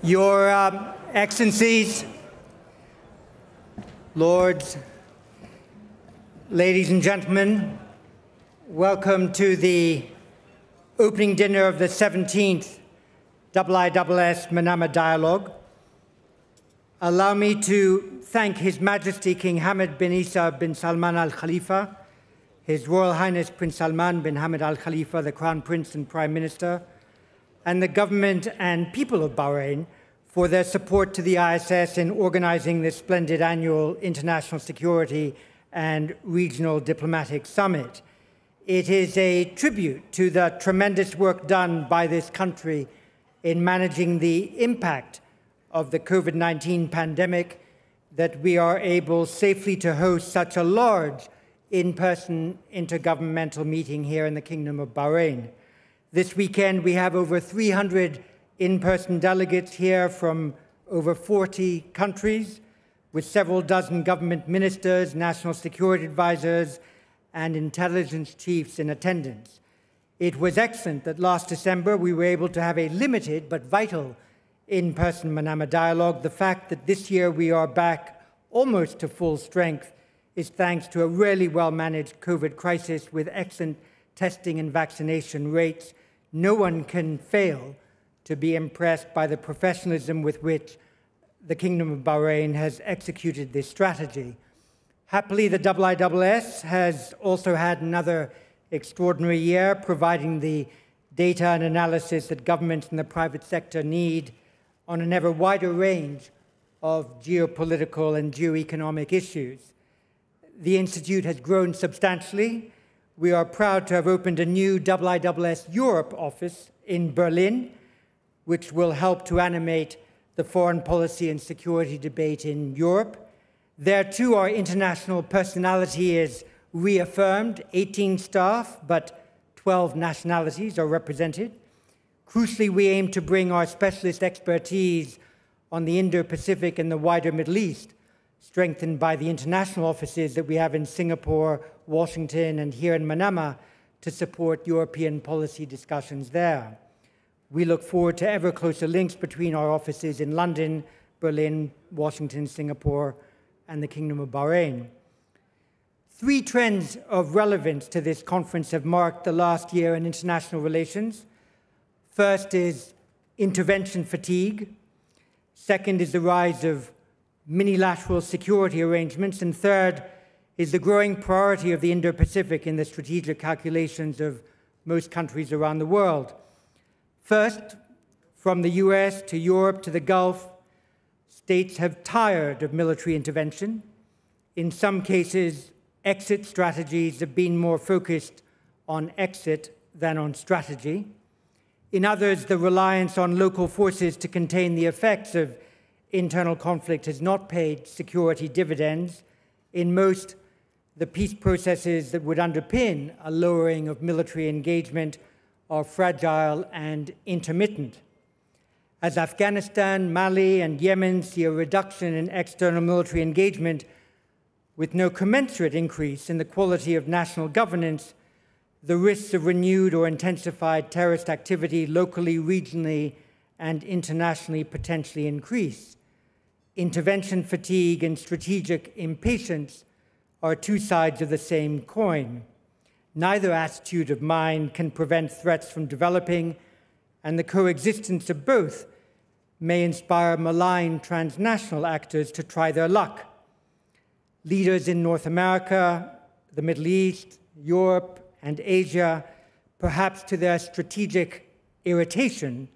Your Excellencies, Lords, ladies and gentlemen, welcome to the opening dinner of the 17th IISS Manama Dialogue. Allow me to thank His Majesty King Hamad bin Isa bin Salman Al Khalifa, His Royal Highness Prince Salman bin Hamad Al Khalifa, the Crown Prince and Prime Minister, and the government and people of Bahrain for their support to the IISS in organizing this splendid annual International Security and Regional Diplomatic Summit. It is a tribute to the tremendous work done by this country in managing the impact of the COVID-19 pandemic that we are able safely to host such a large in-person intergovernmental meeting here in the Kingdom of Bahrain. This weekend, we have over 300 in-person delegates here from over 40 countries, with several dozen government ministers, national security advisors, and intelligence chiefs in attendance. It was excellent that last December we were able to have a limited but vital in-person Manama Dialogue. The fact that this year we are back almost to full strength is thanks to a really well-managed COVID crisis with excellent testing and vaccination rates. No one can fail to be impressed by the professionalism with which the Kingdom of Bahrain has executed this strategy. Happily, the IISS has also had another extraordinary year, providing the data and analysis that governments and the private sector need on an ever wider range of geopolitical and geoeconomic issues. The Institute has grown substantially. We are proud to have opened a new IISS Europe office in Berlin, which will help to animate the foreign policy and security debate in Europe. There, too, our international personality is reaffirmed. 18 staff, but 12 nationalities are represented. Crucially, we aim to bring our specialist expertise on the Indo-Pacific and the wider Middle East, strengthened by the international offices that we have in Singapore, Washington, and here in Manama, to support European policy discussions there. We look forward to ever closer links between our offices in London, Berlin, Washington, Singapore, and the Kingdom of Bahrain. Three trends of relevance to this conference have marked the last year in international relations. First is intervention fatigue. Second is the rise of minilateral security arrangements. And third is the growing priority of the Indo-Pacific in the strategic calculations of most countries around the world. First, from the US to Europe to the Gulf, states have tired of military intervention. In some cases, exit strategies have been more focused on exit than on strategy. In others, the reliance on local forces to contain the effects of internal conflict has not paid security dividends. In most, the peace processes that would underpin a lowering of military engagement are fragile and intermittent. As Afghanistan, Mali, and Yemen see a reduction in external military engagement with no commensurate increase in the quality of national governance, the risks of renewed or intensified terrorist activity locally, regionally, and internationally potentially increase. Intervention fatigue and strategic impatience are two sides of the same coin. Neither attitude of mind can prevent threats from developing, and the coexistence of both may inspire malign transnational actors to try their luck. Leaders in North America, the Middle East, Europe, and Asia, perhaps to their strategic irritation,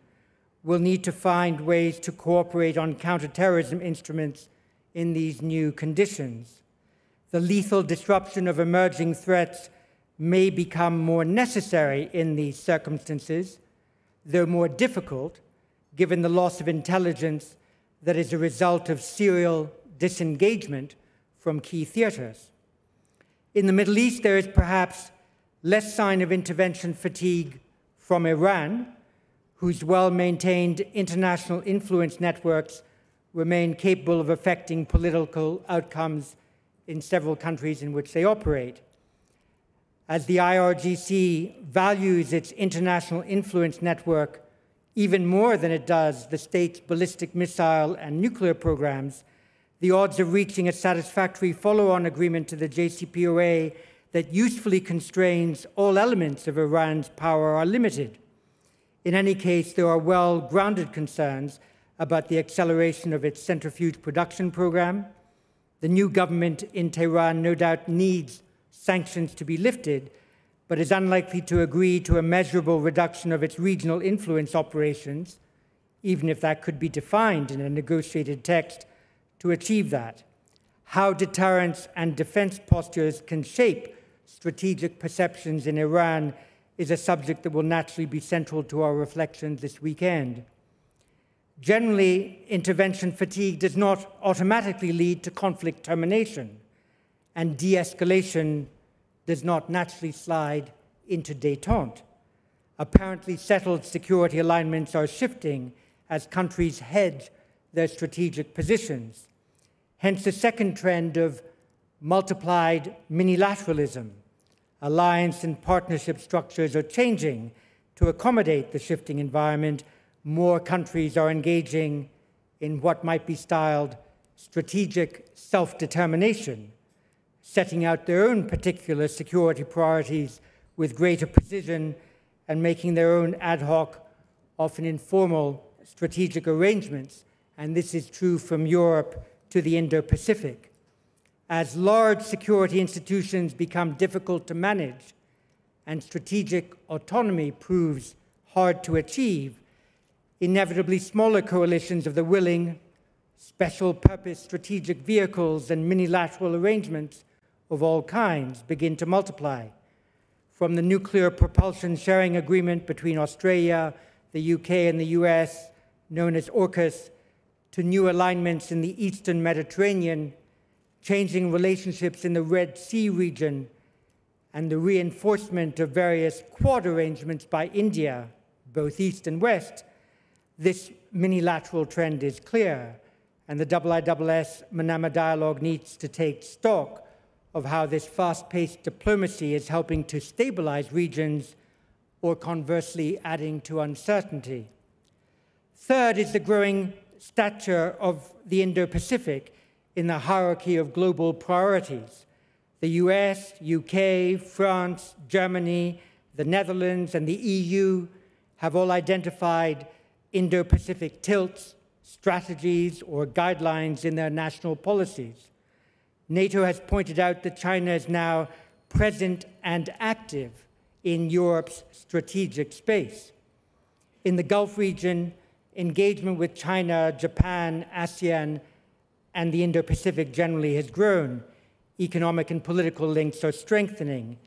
will need to find ways to cooperate on counterterrorism instruments in these new conditions. The lethal disruption of emerging threats may become more necessary in these circumstances, though more difficult, given the loss of intelligence that is a result of serial disengagement from key theaters. In the Middle East, there is perhaps less sign of intervention fatigue from Iran, whose well-maintained international influence networks remain capable of affecting political outcomes in several countries in which they operate. As the IRGC values its international influence network even more than it does the state's ballistic missile and nuclear programs, the odds of reaching a satisfactory follow-on agreement to the JCPOA that usefully constrains all elements of Iran's power are limited. In any case, there are well-grounded concerns about the acceleration of its centrifuge production program. The new government in Tehran no doubt needs sanctions to be lifted, but is unlikely to agree to a measurable reduction of its regional influence operations, even if that could be defined in a negotiated text to achieve that. How deterrence and defense postures can shape strategic perceptions in Iran is a subject that will naturally be central to our reflections this weekend. Generally, intervention fatigue does not automatically lead to conflict termination, and de-escalation does not naturally slide into détente. Apparently settled security alignments are shifting as countries hedge their strategic positions. Hence the second trend of multiplied minilateralism. Alliance and partnership structures are changing to accommodate the shifting environment. More countries are engaging in what might be styled strategic self-determination, setting out their own particular security priorities with greater precision and making their own ad hoc, often informal, strategic arrangements. And this is true from Europe to the Indo-Pacific. As large security institutions become difficult to manage and strategic autonomy proves hard to achieve, inevitably smaller coalitions of the willing, special purpose strategic vehicles and minilateral arrangements of all kinds begin to multiply. From the nuclear propulsion sharing agreement between Australia, the UK, and the US, known as AUKUS, to new alignments in the Eastern Mediterranean, changing relationships in the Red Sea region, and the reinforcement of various Quad arrangements by India, both East and West, this minilateral trend is clear, and the IISS Manama Dialogue needs to take stock of how this fast-paced diplomacy is helping to stabilize regions or conversely adding to uncertainty. Third is the growing stature of the Indo-Pacific in the hierarchy of global priorities. The US, UK, France, Germany, the Netherlands, and the EU have all identified Indo-Pacific tilts, strategies, or guidelines in their national policies. NATO has pointed out that China is now present and active in Europe's strategic space. In the Gulf region, engagement with China, Japan, ASEAN, and the Indo-Pacific generally has grown. Economic and political links are strengthening.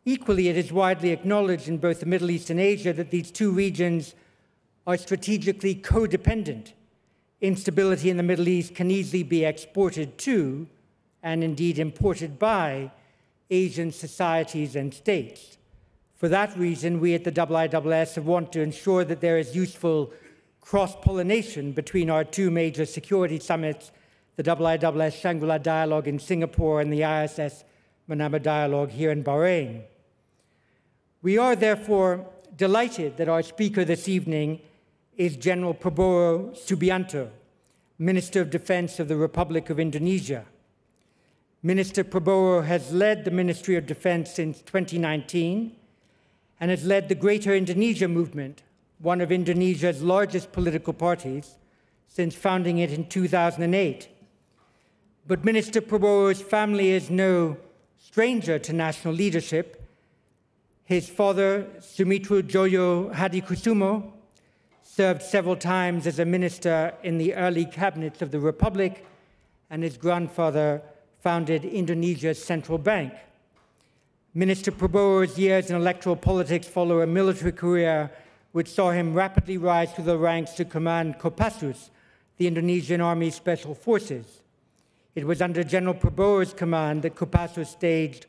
Equally, it is widely acknowledged in both the Middle East and Asia that these two regions are strategically codependent. Instability in the Middle East can easily be exported to, and indeed imported by, Asian societies and states. For that reason, we at the IISS want to ensure that there is useful cross-pollination between our two major security summits, the IISS Shangri-La Dialogue in Singapore and the IISS Manama Dialogue here in Bahrain. We are therefore delighted that our speaker this evening is General Prabowo Subianto, Minister of Defense of the Republic of Indonesia. Minister Prabowo has led the Ministry of Defense since 2019 and has led the Greater Indonesia movement, one of Indonesia's largest political parties, since founding it in 2008. But Minister Prabowo's family is no stranger to national leadership. His father, Sumitro Joyo Hadikusumo, served several times as a minister in the early cabinets of the Republic, and his grandfather founded Indonesia's central bank. Minister Prabowo's years in electoral politics follow a military career which saw him rapidly rise through the ranks to command Kopassus, the Indonesian Army Special Forces. It was under General Prabowo's command that Kopassus staged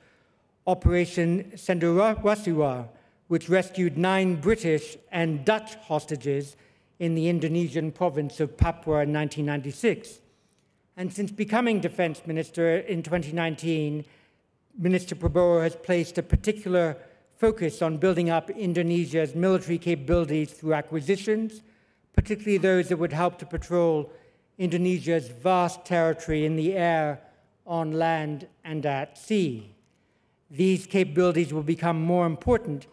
Operation Cendrawasih, which rescued 9 British and Dutch hostages in the Indonesian province of Papua in 1996. And since becoming defense minister in 2019, Minister Prabowo has placed a particular focus on building up Indonesia's military capabilities through acquisitions, particularly those that would help to patrol Indonesia's vast territory in the air, on land, and at sea. These capabilities will become more important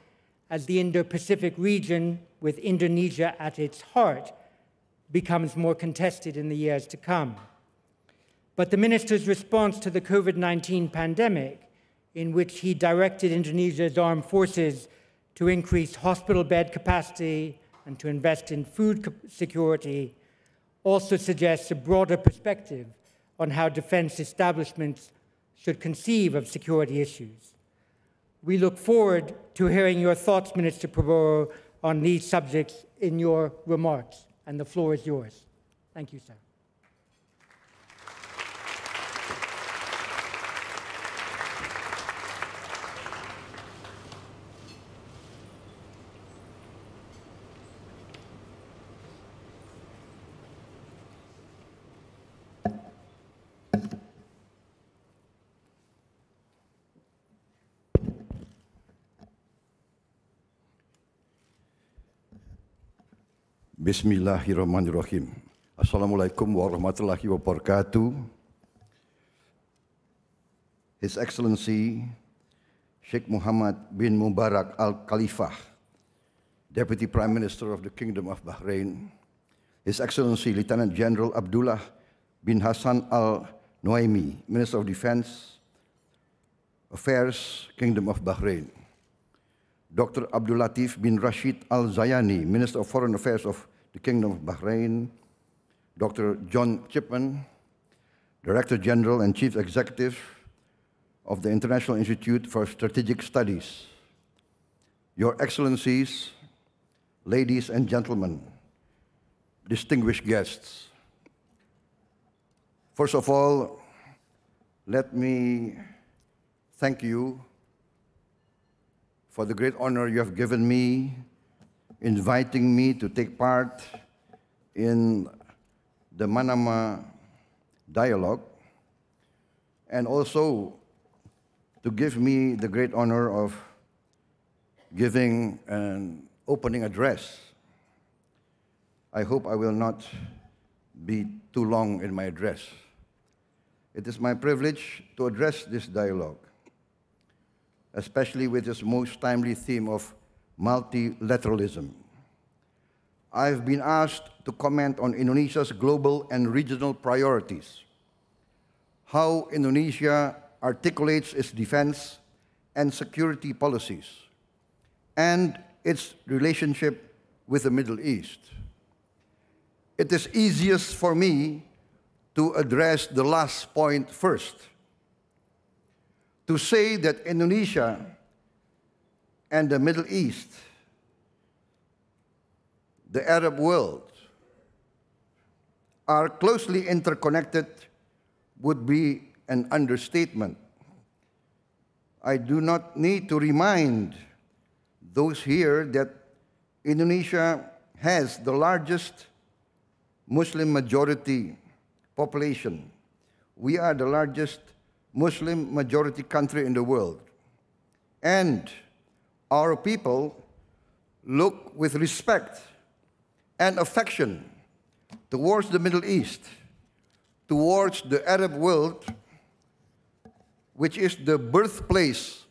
as the Indo-Pacific region, with Indonesia at its heart, becomes more contested in the years to come. But the minister's response to the COVID-19 pandemic, in which he directed Indonesia's armed forces to increase hospital bed capacity and to invest in food security, also suggests a broader perspective on how defense establishments should conceive of security issues. We look forward to hearing your thoughts, Minister Prabowo, on these subjects in your remarks, and the floor is yours. Thank you, sir. Bismillahirrahmanirrahim. Assalamualaikum warahmatullahi wabarakatuh. His Excellency Sheikh Muhammad bin Mubarak Al Khalifah, Deputy Prime Minister of the Kingdom of Bahrain, His Excellency Lieutenant General Abdullah bin Hassan Al Noaimi, Minister of Defense Affairs, Kingdom of Bahrain, Dr. Abdul Latif bin Rashid Al Zayani, Minister of Foreign Affairs of the Kingdom of Bahrain, Dr. John Chipman, Director General and Chief Executive of the International Institute for Strategic Studies, Your Excellencies, ladies and gentlemen, distinguished guests. First of all, let me thank you for the great honor you have given me, inviting me to take part in the Manama Dialogue, and also to give me the great honor of giving an opening address. I hope I will not be too long in my address. It is my privilege to address this dialogue, especially with its most timely theme of multilateralism. I've been asked to comment on Indonesia's global and regional priorities, how Indonesia articulates its defense and security policies, and its relationship with the Middle East. It is easiest for me to address the last point first, to say that Indonesia and the Middle East, the Arab world, are closely interconnected would be an understatement. I do not need to remind those here that Indonesia has the largest Muslim majority population. We are the largest Muslim majority country in the world. And our people look with respect and affection towards the Middle East, towards the Arab world, which is the birthplace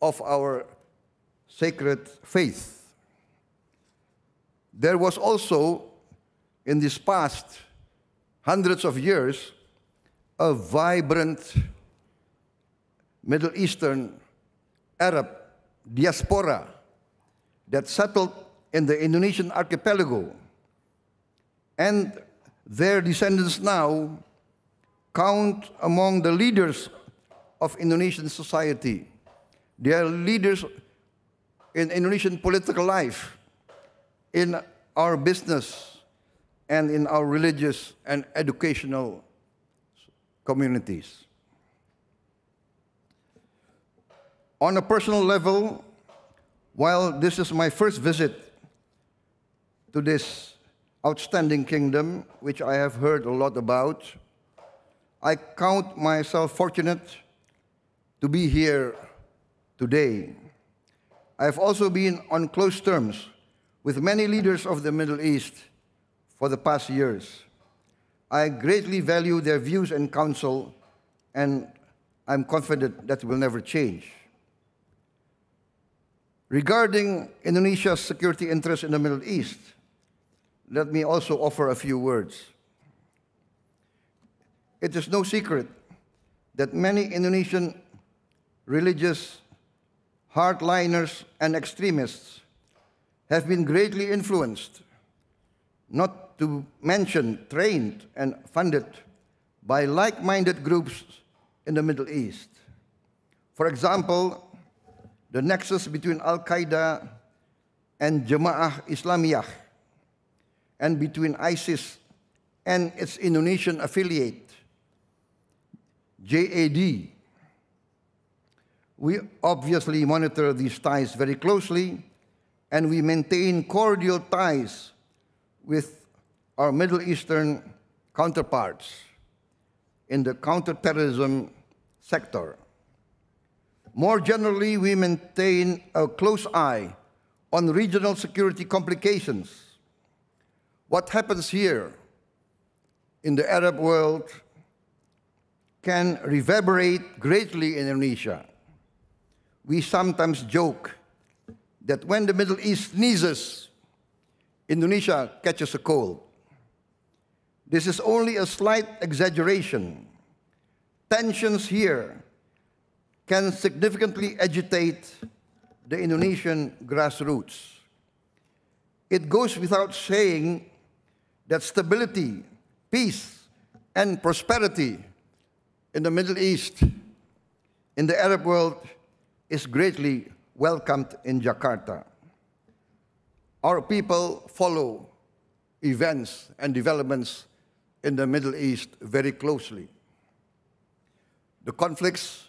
of our sacred faith. There was also, in this past hundreds of years, a vibrant Middle Eastern Arab diaspora that settled in the Indonesian archipelago, and their descendants now count among the leaders of Indonesian society. They are leaders in Indonesian political life, in our business, and in our religious and educational communities. On a personal level, while this is my first visit to this outstanding kingdom, which I have heard a lot about, I count myself fortunate to be here today. I have also been on close terms with many leaders of the Middle East for the past years. I greatly value their views and counsel, and I'm confident that will never change. Regarding Indonesia's security interests in the Middle East, let me also offer a few words. It is no secret that many Indonesian religious hardliners and extremists have been greatly influenced, not to mention trained and funded by like-minded groups in the Middle East. For example, the nexus between Al-Qaeda and Jamaah Islamiyah, and between ISIS and its Indonesian affiliate, JAD. We obviously monitor these ties very closely, and we maintain cordial ties with our Middle Eastern counterparts in the counterterrorism sector. More generally, we maintain a close eye on regional security complications. What happens here in the Arab world can reverberate greatly in Indonesia. We sometimes joke that when the Middle East sneezes, Indonesia catches a cold. This is only a slight exaggeration. Tensions here can significantly agitate the Indonesian grassroots. It goes without saying that stability, peace, and prosperity in the Middle East, in the Arab world, is greatly welcomed in Jakarta. Our people follow events and developments in the Middle East very closely. The conflicts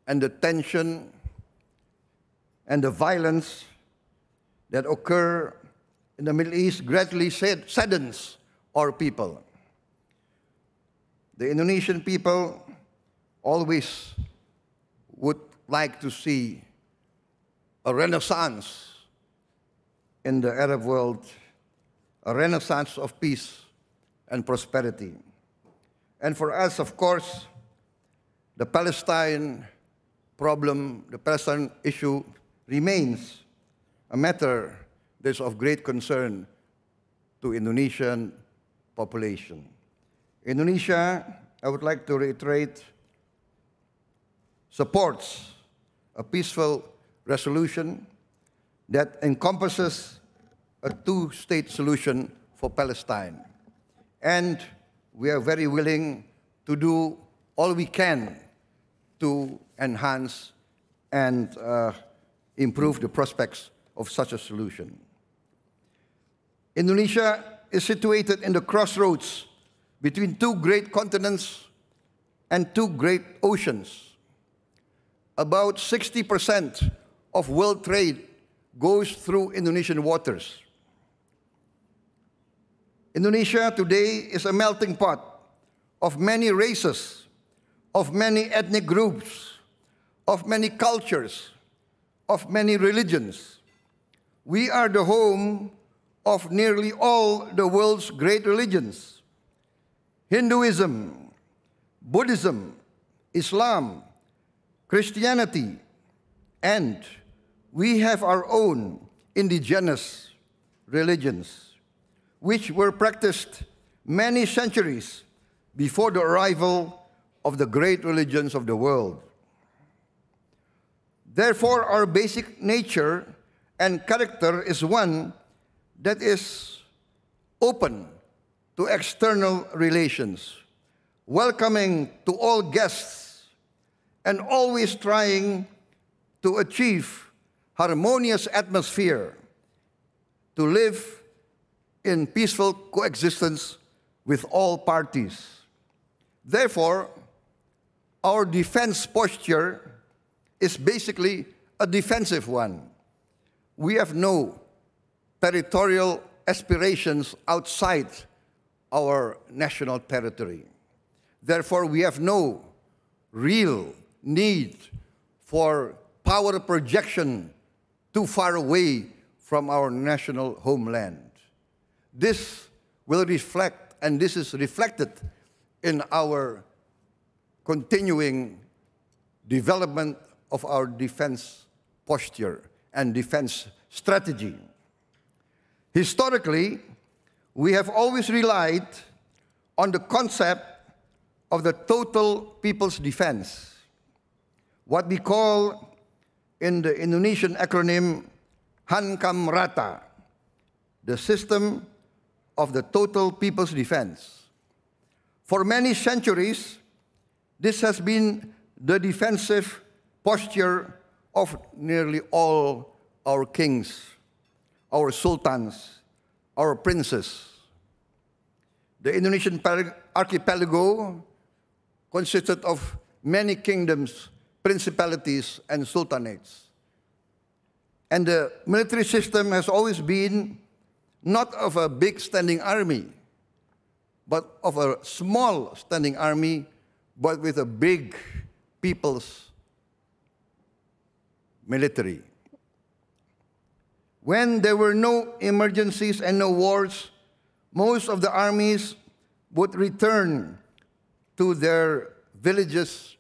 and the tension and the violence that occur in the Middle East greatly saddens our people. The Indonesian people always would like to see a renaissance in the Arab world, a renaissance of peace and prosperity. And for us, of course, the Palestine problem, the Palestine issue remains a matter that is of great concern to Indonesian population. Indonesia, I would like to reiterate, supports a peaceful resolution that encompasses a two-state solution for Palestine. And we are very willing to do all we can to enhance and improve the prospects of such a solution. Indonesia is situated in the crossroads between two great continents and two great oceans. About 60% of world trade goes through Indonesian waters. Indonesia today is a melting pot of many races, of many ethnic groups, of many cultures, of many religions. We are the home of nearly all the world's great religions: Hinduism, Buddhism, Islam, Christianity, and we have our own indigenous religions, which were practiced many centuries before the arrival of the great religions of the world. Therefore, our basic nature and character is one that is open to external relations, welcoming to all guests, and always trying to achieve harmonious atmosphere, to live in peaceful coexistence with all parties. Therefore, our defense posture is basically a defensive one. We have no territorial aspirations outside our national territory. Therefore, we have no real need for power projection too far away from our national homeland. This will reflect, and this is reflected in our continuing development of our defense posture and defense strategy. Historically, we have always relied on the concept of the total people's defense, what we call in the Indonesian acronym Hankam Rata, the system of the total people's defense. For many centuries, this has been the defensive posture of nearly all our kings, our sultans, our princes. The Indonesian archipelago consisted of many kingdoms, principalities, and sultanates. And the military system has always been not of a big standing army, but of a small standing army, but with a big people's military. When there were no emergencies and no wars, most of the armies would return to their villages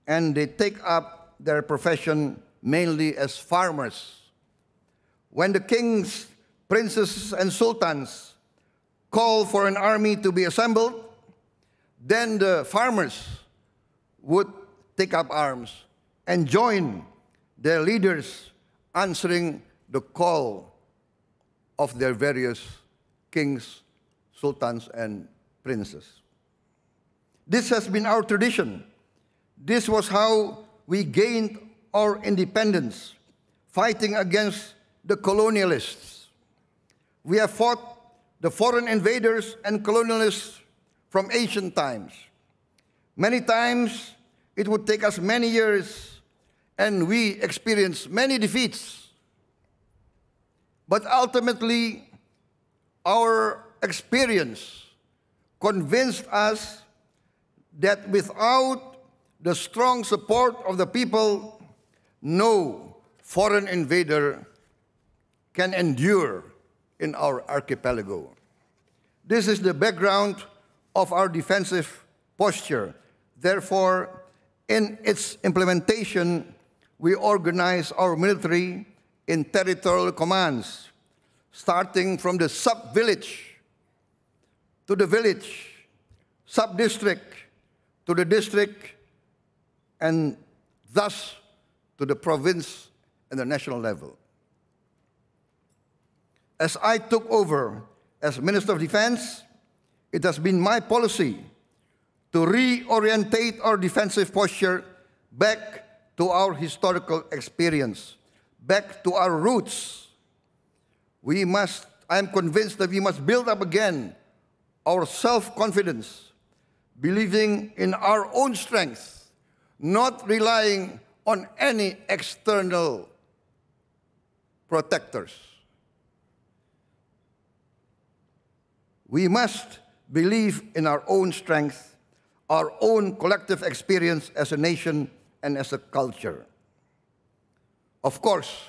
and they take up their profession mainly as farmers. When the kings, princes, and sultans call for an army to be assembled, then the farmers would take up arms and join their leaders answering the call of their various kings, sultans, and princes. This has been our tradition. This was how we gained our independence, fighting against the colonialists. We have fought the foreign invaders and colonialists from ancient times. Many times, it would take us many years, and we experienced many defeats. But ultimately, our experience convinced us that without the strong support of the people, no foreign invader can endure in our archipelago. This is the background of our defensive posture. Therefore, in its implementation, we organize our military in territorial commands, starting from the sub-village to the village, sub-district to the district, and thus to the province and the national level. As I took over as Minister of Defense, it has been my policy to reorientate our defensive posture back to our historical experience, back to our roots. I am convinced that we must build up again our self-confidence, believing in our own strength, not relying on any external protectors. We must believe in our own strength, our own collective experience as a nation and as a culture. Of course,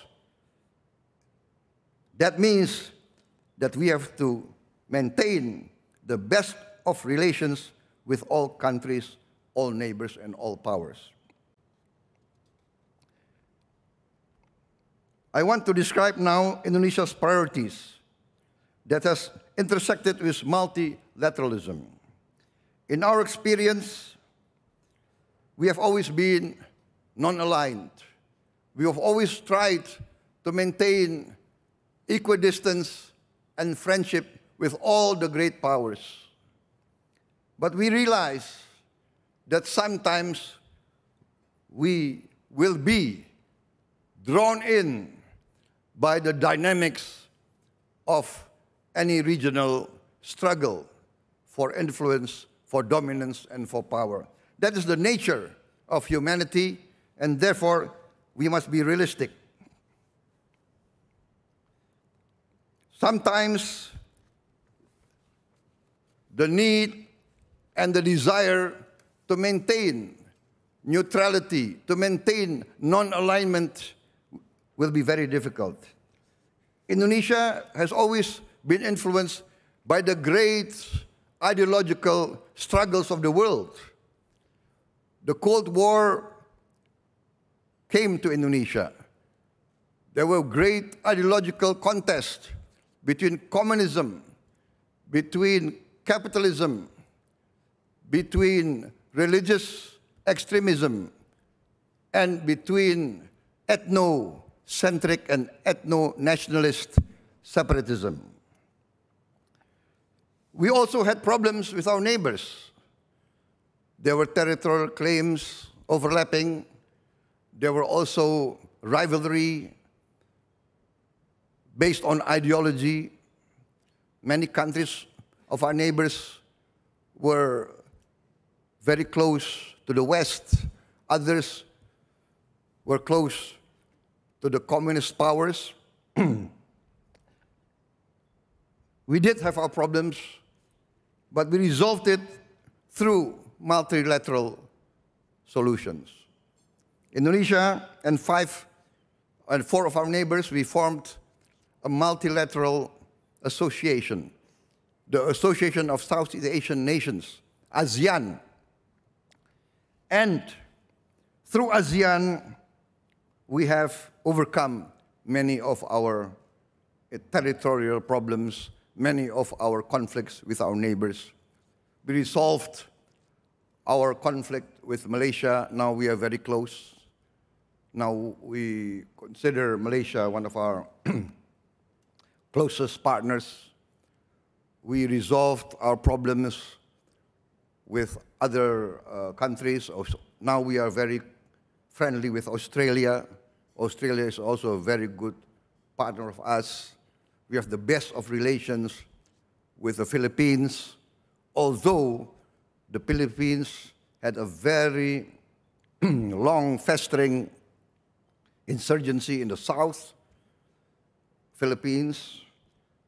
that means that we have to maintain the best of relations with all countries, all neighbors, and all powers. I want to describe now Indonesia's priorities that has intersected with multilateralism. In our experience, we have always been non-aligned. We have always tried to maintain equidistance and friendship with all the great powers. But we realize that sometimes we will be drawn in by the dynamics of any regional struggle for influence, for dominance, and for power. That is the nature of humanity, and therefore we must be realistic. Sometimes the need and the desire to maintain neutrality, to maintain non-alignment will be very difficult. Indonesia has always been influenced by the great ideological struggles of the world. The Cold War came to Indonesia. There were great ideological contests between communism, between capitalism, between religious extremism, and between ethnocentric and ethno-nationalist separatism. We also had problems with our neighbors. There were territorial claims overlapping. There were also rivalry based on ideology. Many countries of our neighbors were very close to the West. Others were close to the communist powers. We did have our problems, but we resolved it through multilateral solutions. Indonesia and four of our neighbors, we formed a multilateral association, the Association of Southeast Asian Nations, ASEAN. And through ASEAN, we have overcome many of our territorial problems, many of our conflicts with our neighbors. We resolved our conflict with Malaysia. Now we are very close. Now we consider Malaysia one of our closest partners. We resolved our problems with other countries. Now we are very friendly with Australia. Australia is also a very good partner of us. We have the best of relations with the Philippines, although the Philippines had a very long festering insurgency in the South Philippines,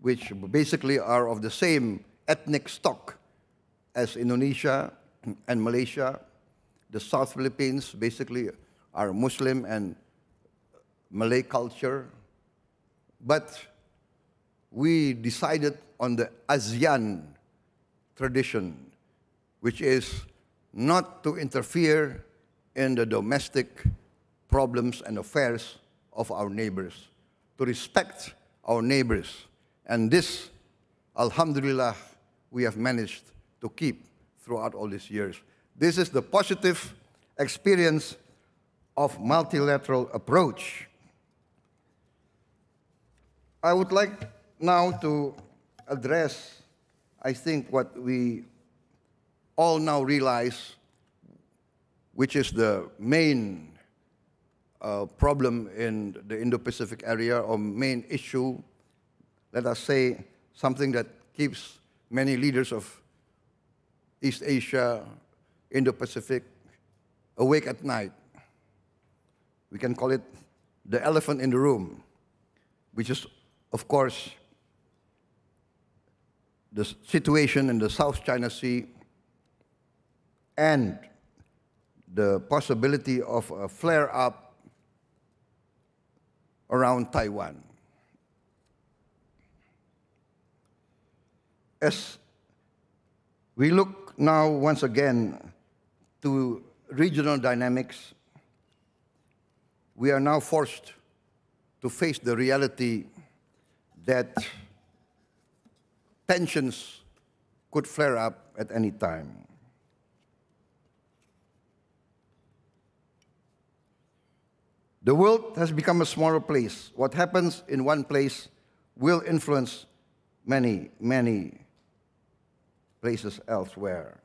which basically are of the same ethnic stock as Indonesia and Malaysia. The South Philippines basically are Muslim and Malay culture. But we decided on the ASEAN tradition, which is not to interfere in the domestic problems and affairs of our neighbors, to respect our neighbors. And this, alhamdulillah, we have managed to keep throughout all these years. This is the positive experience of multilateral approach. I would like now to address, I think, what we all now realize, which is the main problem in the Indo-Pacific area, or main issue, let us say, something that keeps many leaders of East Asia, Indo-Pacific, awake at night. We can call it the elephant in the room, which is, of course, the situation in the South China Sea and the possibility of a flare-up around Taiwan. As we look now once again to regional dynamics, we are now forced to face the reality that tensions could flare up at any time. The world has become a smaller place. What happens in one place will influence many, many places elsewhere.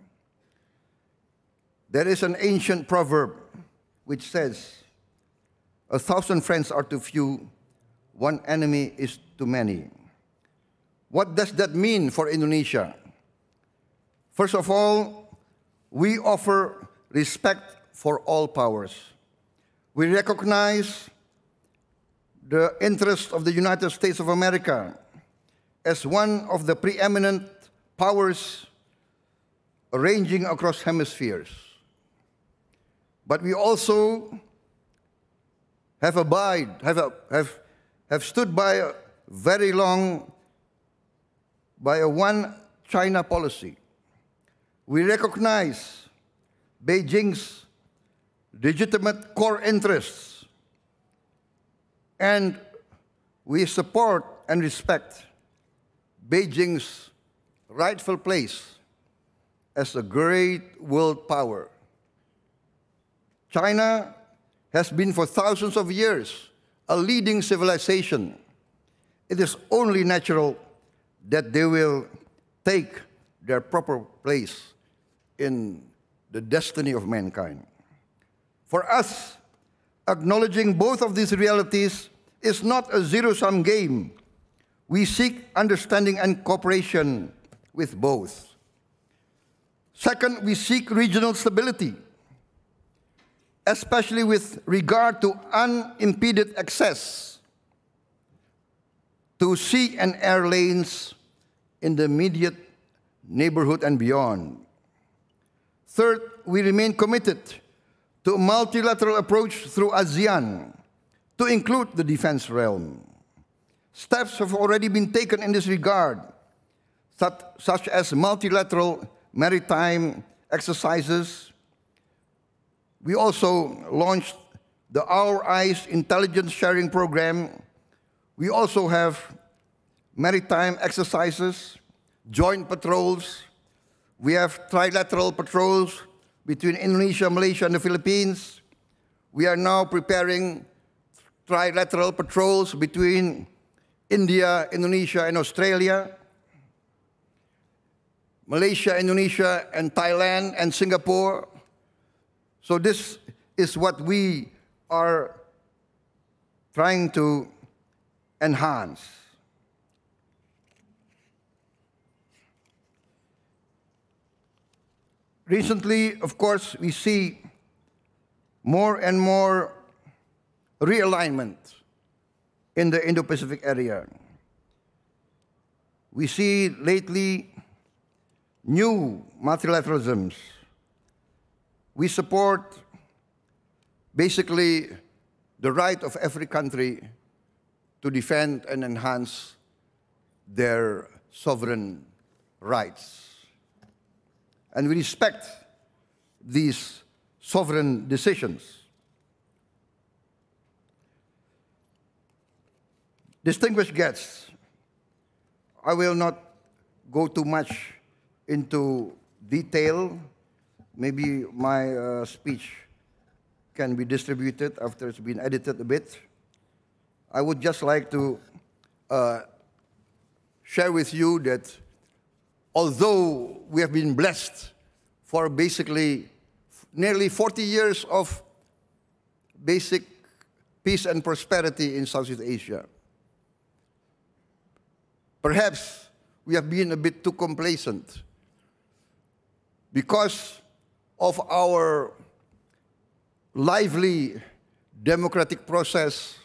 There is an ancient proverb which says, "1,000 friends are too few, one enemy is too many." What does that mean for Indonesia? First of all, we offer respect for all powers. We recognize the interest of the United States of America as one of the preeminent powers ranging across hemispheres. But we also have stood by very long by a one China policy. We recognize Beijing's legitimate core interests, and we support and respect Beijing's rightful place as a great world power. China has been for thousands of years a leading civilization. It is only natural that they will take their proper place in the destiny of mankind. For us, acknowledging both of these realities is not a zero-sum game. We seek understanding and cooperation with both. Second, we seek regional stability, especially with regard to unimpeded access to sea and air lanes in the immediate neighborhood and beyond. Third, we remain committed to a multilateral approach through ASEAN to include the defense realm. Steps have already been taken in this regard, such as multilateral maritime exercises. We also launched the Our Eyes Intelligence Sharing Program. We also have maritime exercises, joint patrols. We have trilateral patrols between Indonesia, Malaysia, and the Philippines. We are now preparing trilateral patrols between India, Indonesia, and Australia, Malaysia, Indonesia, and Thailand, and Singapore. So this is what we are trying to enhance. Recently, of course, we see more and more realignment in the Indo-Pacific area. We see lately new multilateralisms. We support basically the right of every country to defend and enhance their sovereign rights. And we respect these sovereign decisions. Distinguished guests, I will not go too much into detail. Maybe my speech can be distributed after it's been edited a bit. I would just like to share with you that although we have been blessed for basically nearly 40 years of basic peace and prosperity in Southeast Asia, perhaps we have been a bit too complacent because of our lively democratic process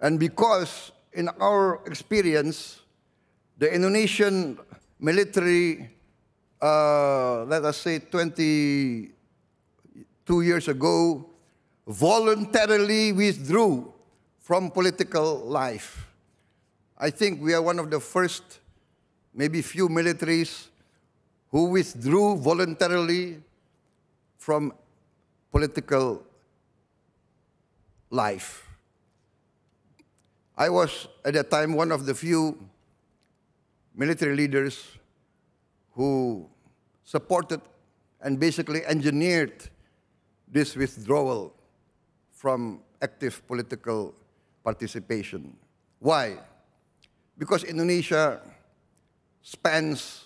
and because, in our experience, the Indonesian military, let us say 22 years ago, voluntarily withdrew from political life. I think we are one of the first, maybe few militaries who withdrew voluntarily from political life. I was, at that time, one of the few military leaders who supported and basically engineered this withdrawal from active political participation. Why? Because Indonesia spans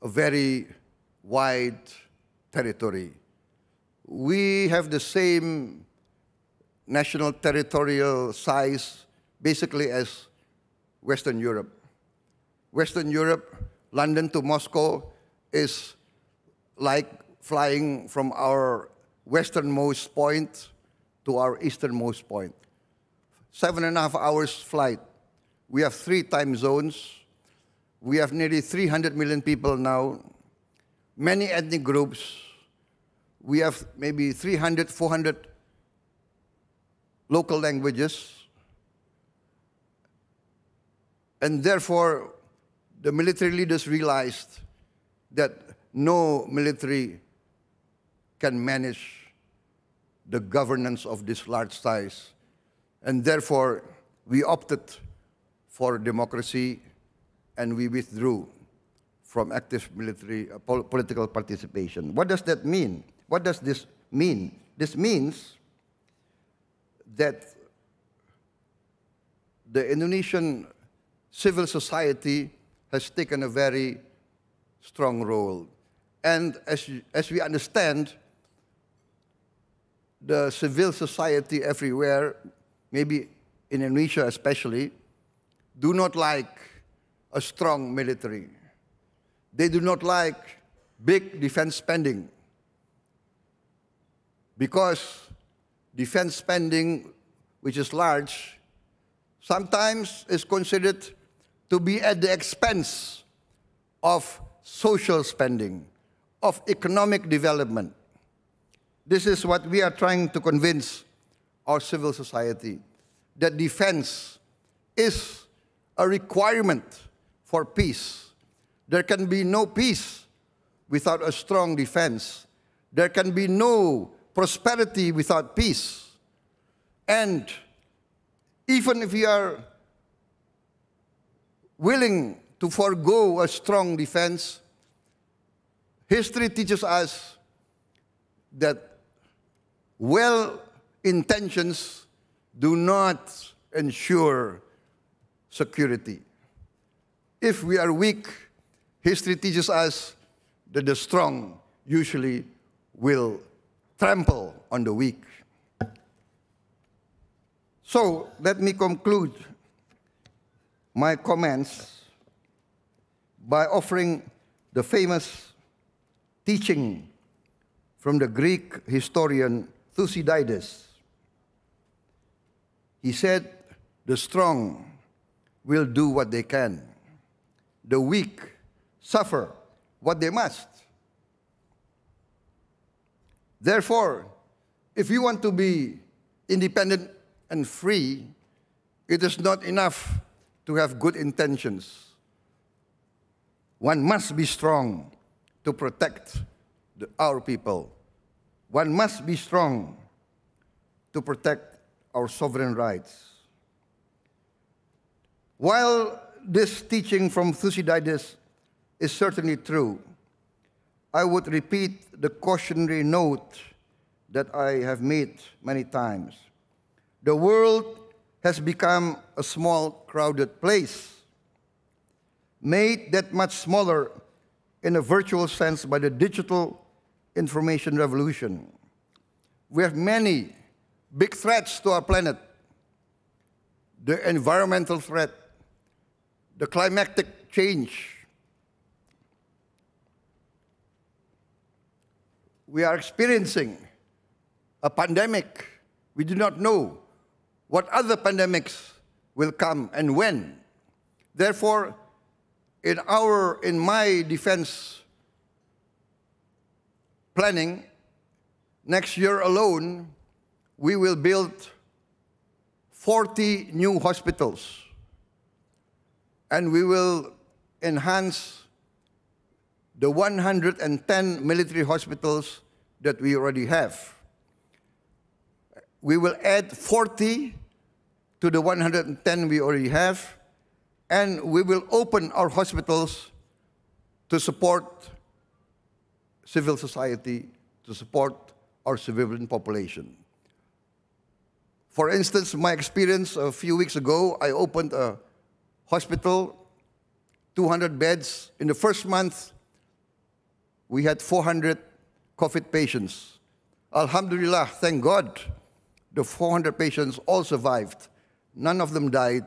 a very wide territory. We have the same national territorial size basically as Western Europe. Western Europe, London to Moscow, is like flying from our westernmost point to our easternmost point. 7.5 hours flight. We have 3 time zones. We have nearly 300 million people now, many ethnic groups. We have maybe 300, 400 local languages. And therefore, the military leaders realized that no military can manage the governance of this large size, and therefore we opted for democracy and we withdrew from active military political participation. What does that mean? What does this mean? This means that the Indonesian civil society has taken a very strong role. And as we understand, the civil society everywhere, maybe in Indonesia especially, do not like a strong military. They do not like big defense spending, because defense spending, which is large, sometimes is considered to be at the expense of social spending, of economic development. This is what we are trying to convince our civil society, that defense is a requirement for peace. There can be no peace without a strong defense. There can be no prosperity without peace. And even if we are willing to forego a strong defense, history teaches us that well-intentions do not ensure security. If we are weak, history teaches us that the strong usually will trample on the weak. So let me conclude my comments by offering the famous teaching from the Greek historian Thucydides. He said, the strong will do what they can. The weak suffer what they must. Therefore, if you want to be independent and free, it is not enough to have good intentions. One must be strong to protect our people. One must be strong to protect our sovereign rights. While this teaching from Thucydides is certainly true, I would repeat the cautionary note that I have made many times. The world has become a small, crowded place, made that much smaller in a virtual sense by the digital information revolution. We have many big threats to our planet: the environmental threat, the climatic change. We are experiencing a pandemic. We do not know what other pandemics will come and when. Therefore, in my defense planning, next year alone, we will build 40 new hospitals, and we will enhance the 110 military hospitals that we already have. We will add 40 to the 110 we already have, and we will open our hospitals to support civil society, to support our civilian population. For instance, my experience a few weeks ago, I opened a hospital, 200 beds. In the first month, we had 400 COVID patients. Alhamdulillah, thank God, the 400 patients all survived. None of them died,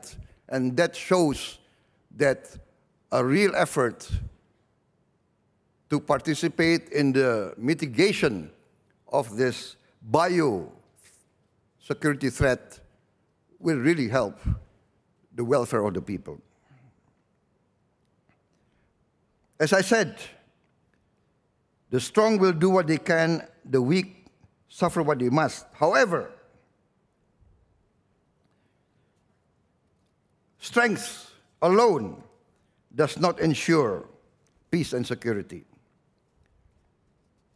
and that shows that a real effort to participate in the mitigation of this bio-security threat will really help the welfare of the people. As I said, the strong will do what they can, the weak suffer what they must. However, strength alone does not ensure peace and security.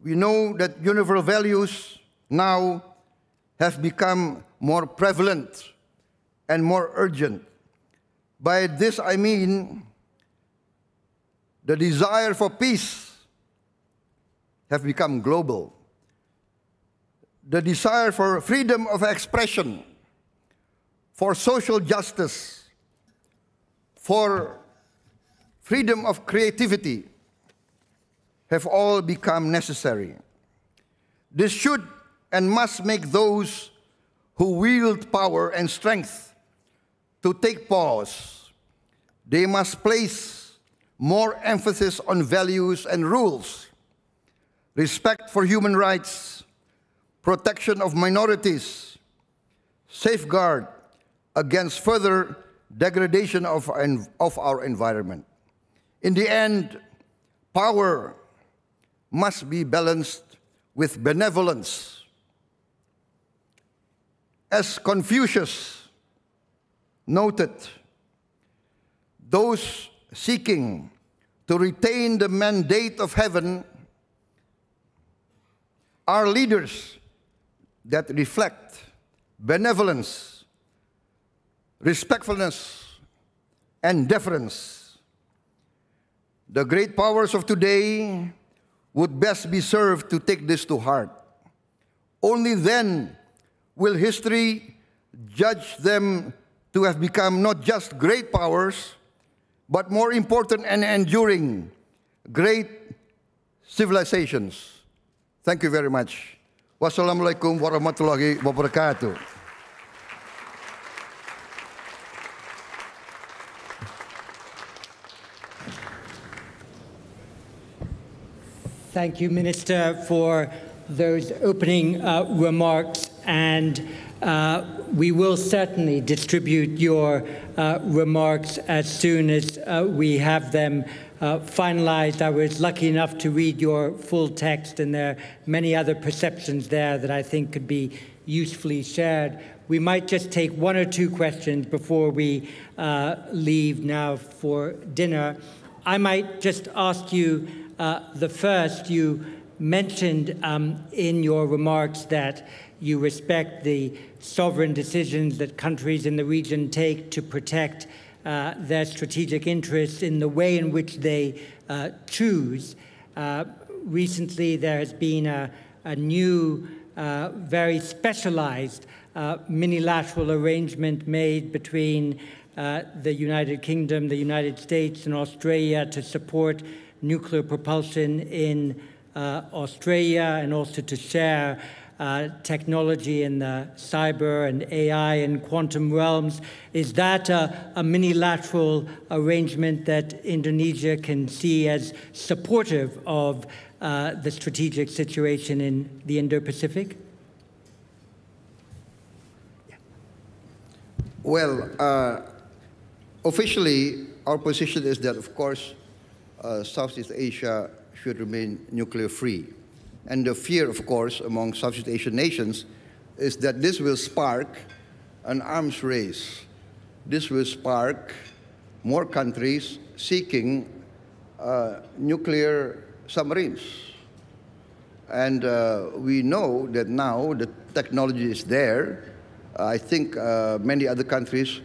We know that universal values now have become more prevalent and more urgent. By this I mean the desire for peace have become global. The desire for freedom of expression, for social justice, for freedom of creativity have all become necessary. This should and must make those who wield power and strength to take pause. They must place more emphasis on values and rules, respect for human rights, protection of minorities, safeguard against further degradation of our environment. In the end, power must be balanced with benevolence. As Confucius noted, those seeking to retain the mandate of heaven are leaders that reflect benevolence, respectfulness, and deference. The great powers of today would best be served to take this to heart. Only then will history judge them to have become not just great powers, but more important and enduring, great civilizations. Thank you very much. Wassalamualaikum warahmatullahi wabarakatuh. Thank you, Minister, for those opening remarks, and we will certainly distribute your remarks as soon as we have them finalized. I was lucky enough to read your full text, and there are many other perceptions there that I think could be usefully shared. We might just take one or two questions before we leave now for dinner. I might just ask you the first. You mentioned in your remarks that you respect the sovereign decisions that countries in the region take to protect their strategic interests in the way in which they choose. Recently, there has been a new, very specialized minilateral arrangement made between the United Kingdom, the United States, and Australia to support nuclear propulsion in Australia, and also to share technology in the cyber and AI and quantum realms. Is that a minilateral arrangement that Indonesia can see as supportive of the strategic situation in the Indo-Pacific? Well, officially, our position is that, of course, Southeast Asia should remain nuclear-free. And the fear, of course, among Southeast Asian nations is that this will spark an arms race. This will spark more countries seeking nuclear submarines. And we know that now the technology is there. I think many other countries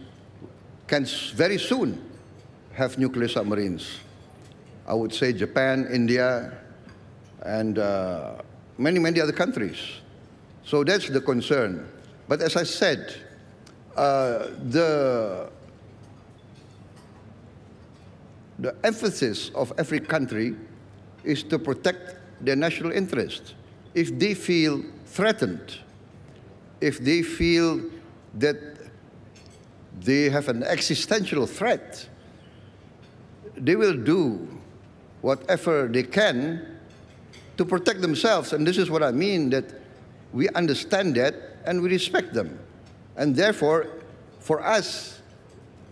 can very soon have nuclear submarines. I would say Japan, India, and many, many other countries. So that's the concern. But as I said, the emphasis of every country is to protect their national interest. If they feel threatened, if they feel that they have an existential threat, they will do whatever they can to protect themselves. And this is what I mean, that we understand that and we respect them. And therefore, for us,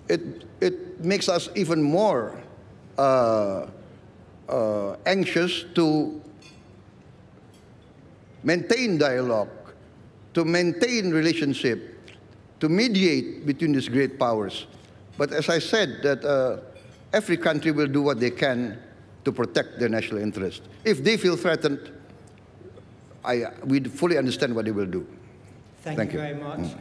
it makes us even more anxious to maintain dialogue, to maintain relationship, to mediate between these great powers. But as I said, that every country will do what they can to protect their national interest. If they feel threatened, we fully understand what they will do. Thank you very much.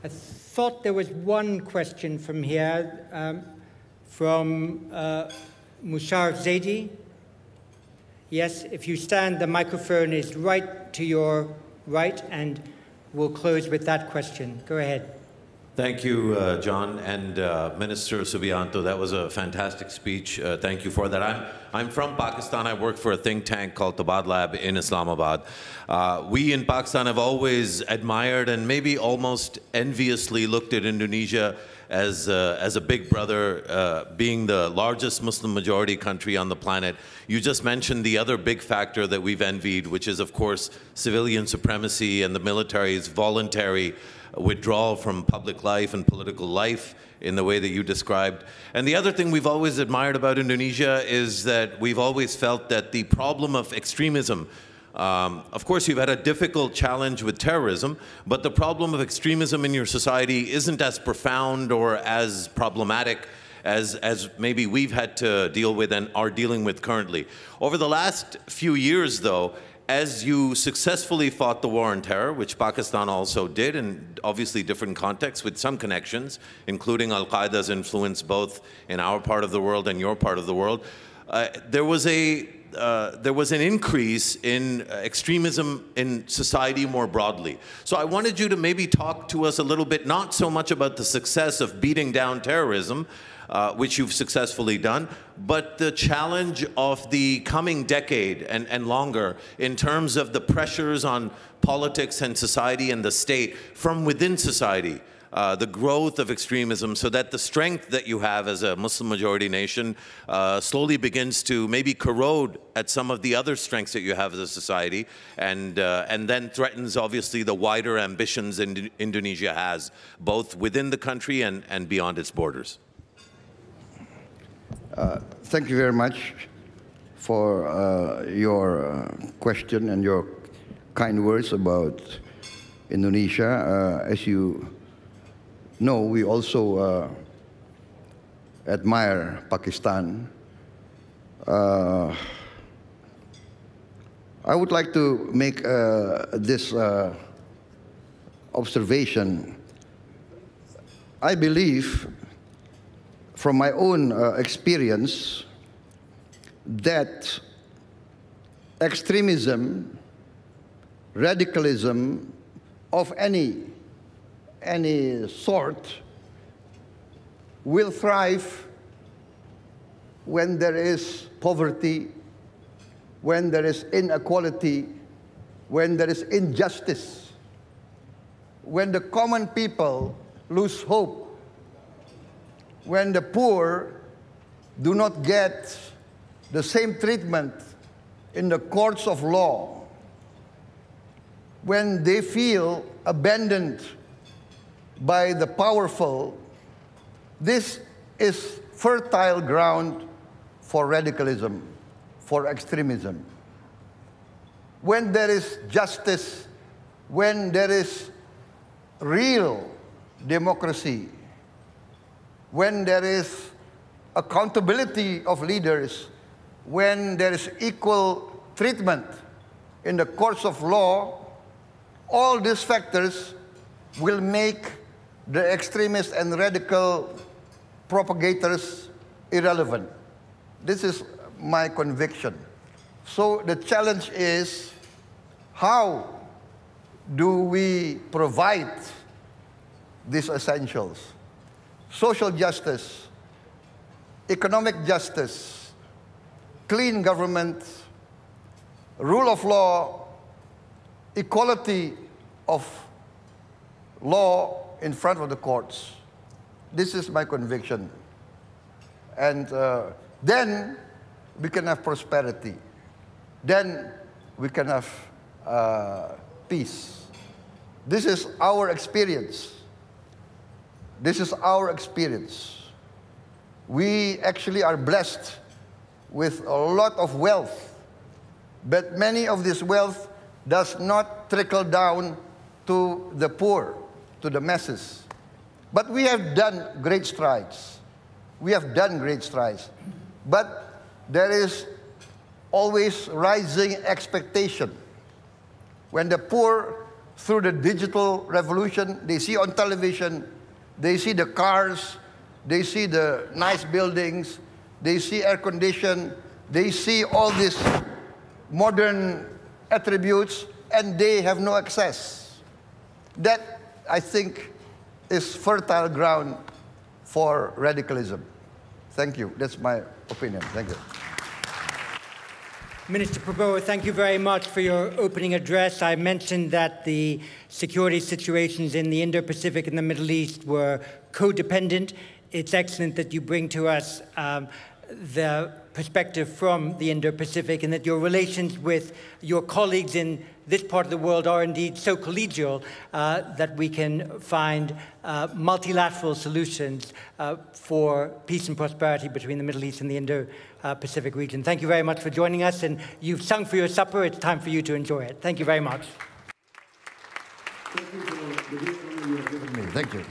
I thought there was one question from here, from Musharraf Zaidi. Yes, if you stand, the microphone is right to your right, and we'll close with that question. Go ahead. Thank you, John, and Minister Subianto. That was a fantastic speech. Thank you for that. I'm from Pakistan. I work for a think tank called Tabad Lab in Islamabad. We in Pakistan have always admired and maybe almost enviously looked at Indonesia as a big brother, being the largest Muslim majority country on the planet. You just mentioned the other big factor that we've envied, which is, of course, civilian supremacy and the military's voluntary withdrawal from public life and political life in the way that you described. And the other thing we've always admired about Indonesia is that we've always felt that the problem of extremism, of course, you've had a difficult challenge with terrorism, but the problem of extremism in your society isn't as profound or as problematic as maybe we've had to deal with and are dealing with currently. Over the last few years, though, as you successfully fought the war on terror, which Pakistan also did, in obviously different contexts with some connections, including Al-Qaeda's influence both in our part of the world and your part of the world, there was an increase in extremism in society more broadly. So I wanted you to maybe talk to us a little bit, not so much about the success of beating down terrorism, which you've successfully done, but the challenge of the coming decade and longer in terms of the pressures on politics and society and the state from within society, the growth of extremism, so that the strength that you have as a Muslim majority nation slowly begins to maybe corrode at some of the other strengths that you have as a society, and then threatens obviously the wider ambitions Indonesia has, both within the country and beyond its borders. Thank you very much for your question and your kind words about Indonesia. As you know, we also admire Pakistan. I would like to make this observation. I believe, from my own experience, that extremism, radicalism of any sort will thrive when there is poverty, when there is inequality, when there is injustice, when the common people lose hope, when the poor do not get the same treatment in the courts of law, when they feel abandoned by the powerful, this is fertile ground for radicalism, for extremism. When there is justice, when there is real democracy, when there is accountability of leaders, when there is equal treatment in the courts of law, all these factors will make the extremist and radical propagators irrelevant. This is my conviction. So the challenge is, how do we provide these essentials? Social justice, economic justice, clean government, rule of law, equality of law in front of the courts. This is my conviction. And then we can have prosperity. Then we can have peace. This is our experience. This is our experience. We actually are blessed with a lot of wealth, but many of this wealth does not trickle down to the poor, to the masses. But we have done great strides. We have done great strides. But there is always rising expectation. When the poor, through the digital revolution, they see on television, they see the cars, they see the nice buildings, they see air condition, they see all these modern attributes, and they have no access. That, I think, is fertile ground for radicalism. Thank you. That's my opinion. Thank you. Minister Prabowo, thank you very much for your opening address. I mentioned that the security situations in the Indo-Pacific and the Middle East were codependent. It's excellent that you bring to us the perspective from the Indo-Pacific, and that your relations with your colleagues in this part of the world are indeed so collegial that we can find multilateral solutions for peace and prosperity between the Middle East and the Indo-Pacific region. Thank you very much for joining us, and you've sung for your supper. It's time for you to enjoy it. Thank you very much. Thank you for the gift you have given me. Thank you.